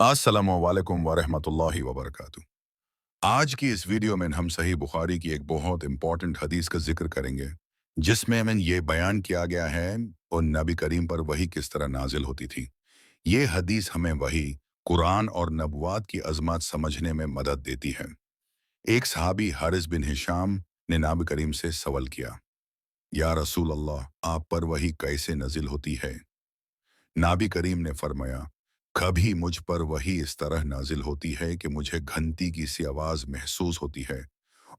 अस्सलामु अलैकुम वरहमतुल्लाहि वबरकातुहू। आज की इस वीडियो में हम सही बुखारी की एक बहुत इंपॉर्टेंट हदीस का जिक्र करेंगे, जिसमें हमें ये बयान किया गया है और नबी करीम पर वही किस तरह नाजिल होती थी। ये हदीस हमें वही, कुरान और नबुवात की अजमत समझने में मदद देती है। एक सहाबी हारिस बिन हिशाम ने नबी करीम से सवाल किया, या रसूल अल्लाह, आप पर वही कैसे नाजिल होती है? नाबी करीम ने फरमाया, कभी मुझ पर वही इस तरह नाजिल होती है कि मुझे घंटी की सी आवाज़ महसूस होती है,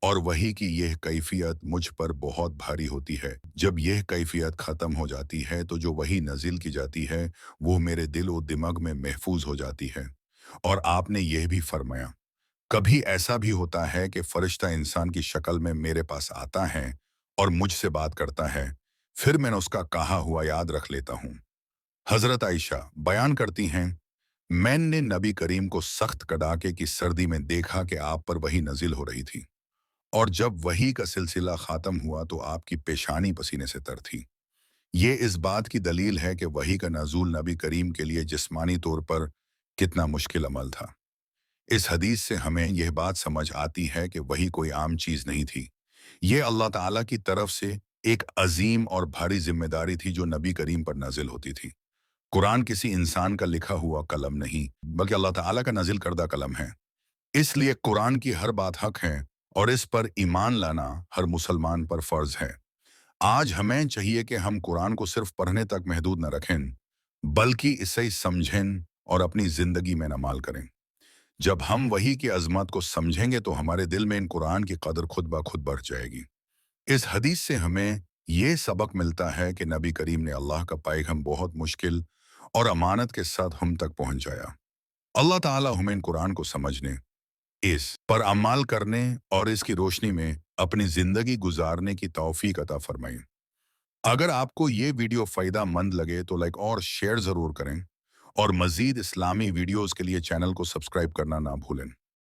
और वही की यह कैफियत मुझ पर बहुत भारी होती है। जब यह कैफियत ख़त्म हो जाती है तो जो वही नाजिल की जाती है वो मेरे दिल और दिमाग में महफूज हो जाती है। और आपने यह भी फरमाया, कभी ऐसा भी होता है कि फरिश्ता इंसान की शक्ल में मेरे पास आता है और मुझसे बात करता है, फिर मैंने उसका कहा हुआ याद रख लेता हूँ। हजरत आयशा बयान करती हैं, मैंने नबी करीम को सख्त कड़ाके की सर्दी में देखा कि आप पर वही नजिल हो रही थी, और जब वही का सिलसिला ख़त्म हुआ तो आपकी पेशानी पसीने से तर थी। ये इस बात की दलील है कि वही का नज़ूल नबी करीम के लिए जिस्मानी तौर पर कितना मुश्किल अमल था। इस हदीस से हमें यह बात समझ आती है कि वही कोई आम चीज़ नहीं थी। ये अल्लाह ताला की तरफ से एक अजीम और भारी जिम्मेदारी थी जो नबी करीम पर नाजिल होती थी। कुरान किसी इंसान का लिखा हुआ कलम नहीं, बल्कि अल्लाह ताला का नाजिल करदा कलम है। इसलिए कुरान की हर बात हक है, और इस पर ईमान लाना हर मुसलमान पर फर्ज है। आज हमें चाहिए कि हम कुरान को सिर्फ पढ़ने तक महदूद न रखें, बल्कि इसे समझें और अपनी जिंदगी में अमल करें। जब हम वही की अजमत को समझेंगे तो हमारे दिल में इन कुरान की कदर खुद ब खुद बढ़ जाएगी। इस हदीस से हमें ये सबक मिलता है कि नबी करीम ने अल्लाह का पैगाम बहुत मुश्किल और अमानत के साथ हम तक पहुंचाया। अल्लाह ताला हमें इन कुरान को समझने, इस पर अमल करने और इसकी रोशनी में अपनी जिंदगी गुजारने की तौफीक अता फरमाए। अगर आपको ये वीडियो फ़ायदा मंद लगे तो लाइक और शेयर ज़रूर करें, और मज़ीद इस्लामी वीडियोज़ के लिए चैनल को सब्सक्राइब करना ना भूलें।